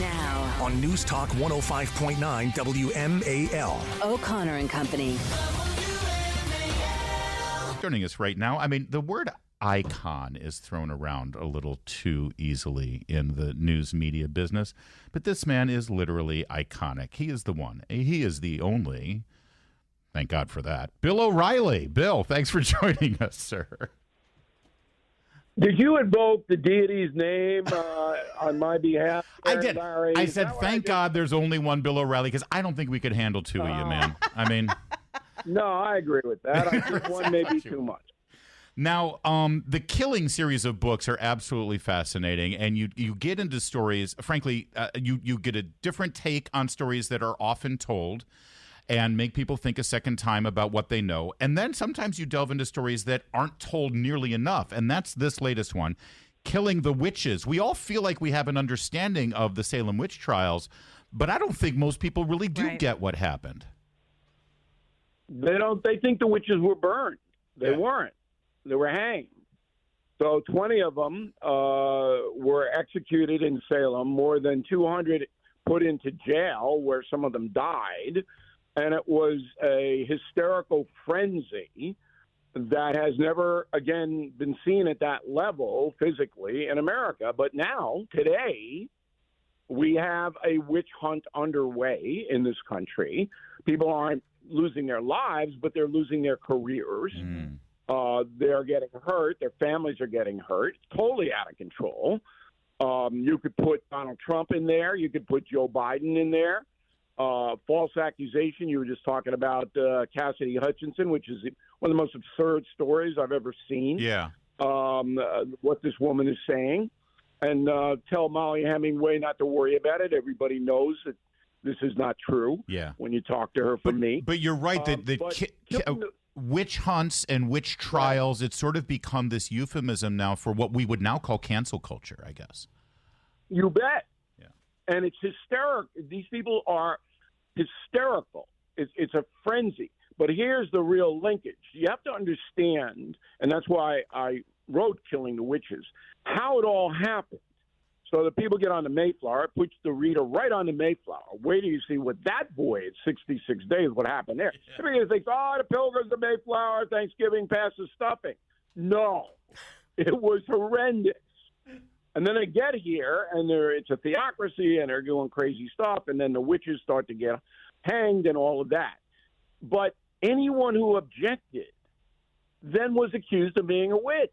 Now, on News Talk 105.9 WMAL. O'Connor and Company. Joining us right now, I mean, the word icon is thrown around a little too easily in the news media business, but this man is literally iconic. He is the one. He is the only. Thank God for that. Bill O'Reilly. Bill, thanks for joining us, sir. Did you invoke the deity's name on my behalf? I did. Larry? I said, thank God there's only one Bill O'Reilly, because I don't think we could handle two of you, man. I mean... No, I agree with that. I think one may be too much. Now, the Killing series of books are absolutely fascinating, and you get into stories. Frankly, you get a different take on stories that are often told, and make people think a second time about what they know. And then sometimes you delve into stories that aren't told nearly enough, and that's this latest one, Killing the Witches. We all feel like we have an understanding of the Salem witch trials, but I don't think most people really do get what happened. They don't. They think the witches were burned. They weren't. They were hanged. So 20 of them were executed in Salem, more than 200 put into jail, where some of them died. And it was a hysterical frenzy that has never, again, been seen at that level physically in America. But now, today, we have a witch hunt underway in this country. People aren't losing their lives, but they're losing their careers. They're getting hurt. Their families are getting hurt. It's totally out of control. You could put Donald Trump in there. You could put Joe Biden in there. False accusation. You were just talking about Cassidy Hutchinson, which is one of the most absurd stories I've ever seen. Yeah. What this woman is saying. And tell Molly Hemingway not to worry about it. Everybody knows that this is not true. Yeah. When you talk to her from me. But you're right that witch hunts and witch trials, it's sort of become this euphemism now for what we would now call cancel culture, I guess. You bet. Yeah. And it's hysterical. These people are hysterical. It's a frenzy. But here's the real linkage. You have to understand, and that's why I wrote Killing the Witches, how it all happened. So the people get on the Mayflower, it puts the reader right on the Mayflower. Wait till you see what that voyage, 66 days, what happened there. Everybody thinks, the Pilgrims of Mayflower, Thanksgiving passes stuffing. No, it was horrendous. And then they get here, and it's a theocracy, and they're doing crazy stuff, and then the witches start to get hanged and all of that. But anyone who objected then was accused of being a witch.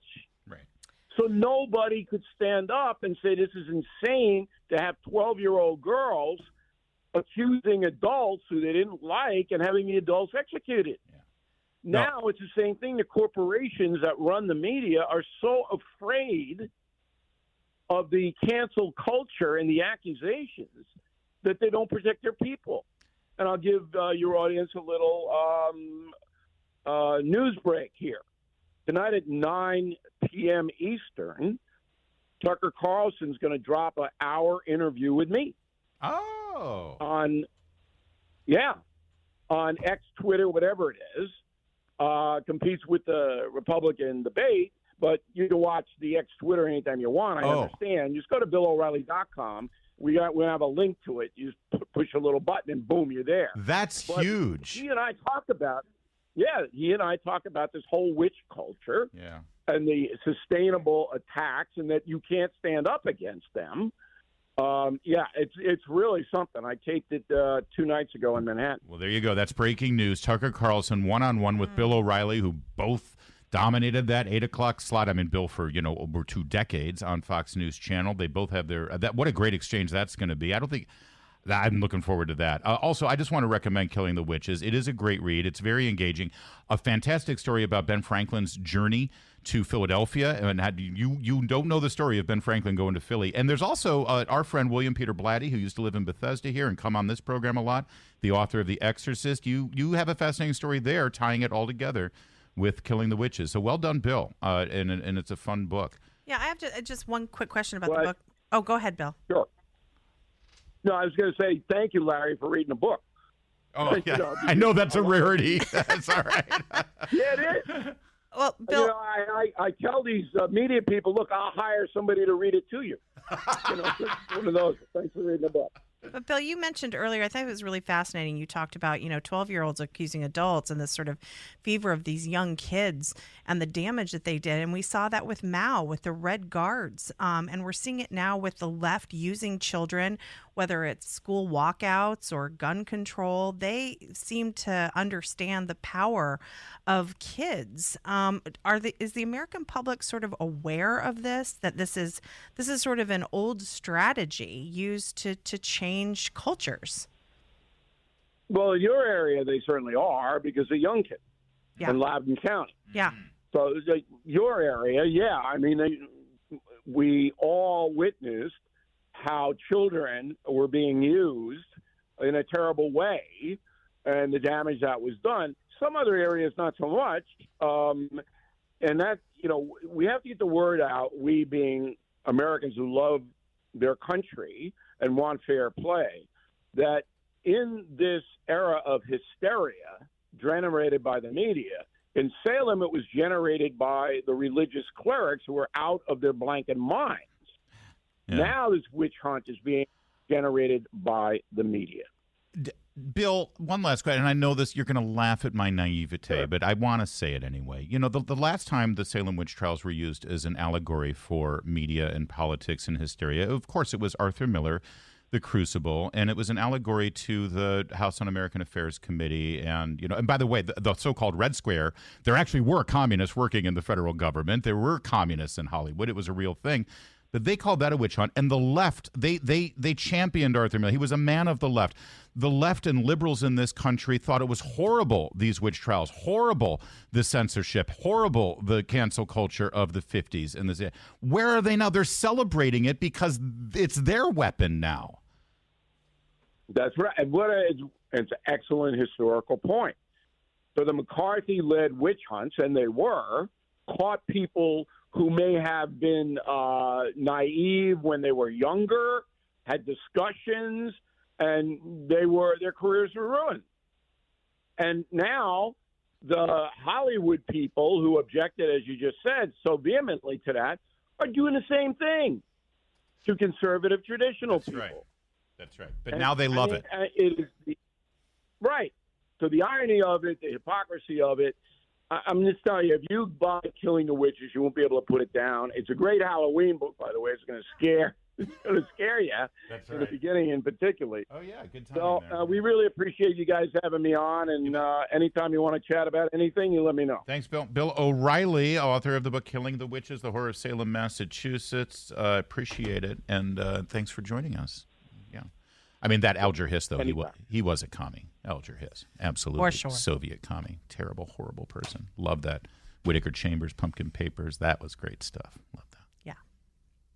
So nobody could stand up and say this is insane to have 12-year-old girls accusing adults who they didn't like and having the adults executed. Yeah. Now it's the same thing. The corporations that run the media are so afraid of the cancel culture and the accusations that they don't protect their people. And I'll give your audience a little news break here. Tonight at 9 p.m. Eastern, Tucker Carlson's going to drop an hour interview with me. Oh. On X, Twitter, whatever it is. Competes with the Republican debate, but you can watch the X Twitter anytime you want. I understand. Just go to BillO'Reilly.com. We have a link to it. You just push a little button and boom, you're there. That's huge. He and I talk about this whole witch culture and the sustainable attacks, and that you can't stand up against them. It's really something. I taped it 2 nights ago in Manhattan. Well, there you go. That's breaking news. Tucker Carlson one-on-one with Bill O'Reilly, who both dominated that 8 o'clock slot. I mean, Bill for, over 2 decades on Fox News Channel. They both have their what a great exchange that's going to be. I'm looking forward to that. Also, I just want to recommend Killing the Witches. It is a great read. It's very engaging. A fantastic story about Ben Franklin's journey to Philadelphia. And you don't know the story of Ben Franklin going to Philly. And there's also our friend William Peter Blatty, who used to live in Bethesda here and come on this program a lot, the author of The Exorcist. You have a fascinating story there, tying it all together with Killing the Witches. So well done, Bill. And it's a fun book. Yeah, I have just one quick question about the book. Oh, go ahead, Bill. Sure. No, I was going to say thank you, Larry, for reading the book. Oh, yeah. I know that's a rarity. That's all right. Yeah, it is. Well, Bill, I tell these media people, look, I'll hire somebody to read it to you. One of those. Thanks for reading the book. But Bill, you mentioned earlier, I think it was really fascinating. You talked about, 12-year-olds accusing adults and this sort of fever of these young kids and the damage that they did. And we saw that with Mao, with the Red Guards. And we're seeing it now with the left using children, whether it's school walkouts or gun control. They seem to understand the power of kids. Is the American public sort of aware of this, that this is sort of an old strategy used to change cultures? Well, in your area, they certainly are, because they're young kids in Loudoun County. Yeah. So your area, we all witnessed how children were being used in a terrible way and the damage that was done. Some other areas, not so much. And that, we have to get the word out, we being Americans who love their country and want fair play, that in this era of hysteria generated by the media, in Salem it was generated by the religious clerics who were out of their blanket minds. Yeah. Now this witch hunt is being generated by the media. Bill, one last question, and I know this, you're going to laugh at my naivete, sure, but I want to say it anyway. The last time the Salem witch trials were used as an allegory for media and politics and hysteria, of course, it was Arthur Miller, The Crucible, and it was an allegory to the House Un-American Affairs Committee. And, and by the way, the so-called Red Square, there actually were communists working in the federal government. There were communists in Hollywood. It was a real thing. But they called that a witch hunt. And the left, they championed Arthur Miller. He was a man of the left. The left and liberals in this country thought it was horrible, these witch trials, horrible, the censorship, horrible, the cancel culture of the 50s. And where are they now? They're celebrating it because it's their weapon now. That's right. And it's an excellent historical point. So the McCarthy-led witch hunts, and they were, caught people who may have been naive when they were younger, had discussions, and their careers were ruined. And now the Hollywood people who objected, as you just said, so vehemently to that, are doing the same thing to conservative traditional people. Right. That's right. But now they love it. Right. So the irony of it, the hypocrisy of it, I'm just telling you, if you buy Killing the Witches, you won't be able to put it down. It's a great Halloween book, by the way. It's going to scare you. That's in right. the beginning in particular. Oh, yeah, good time. So we really appreciate you guys having me on, and anytime you want to chat about anything, you let me know. Thanks, Bill. Bill O'Reilly, author of the book Killing the Witches, The Horror of Salem, Massachusetts. Appreciate it, and thanks for joining us. Yeah. I mean, that Alger Hiss, though, he was a commie. Alger Hiss. Absolutely. For sure. Soviet commie. Terrible, horrible person. Love that. Whittaker Chambers, Pumpkin Papers. That was great stuff. Love that. Yeah.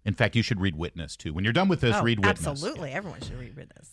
In fact, you should read Witness, too. When you're done with this, read Witness. Absolutely. Everyone should read Witness.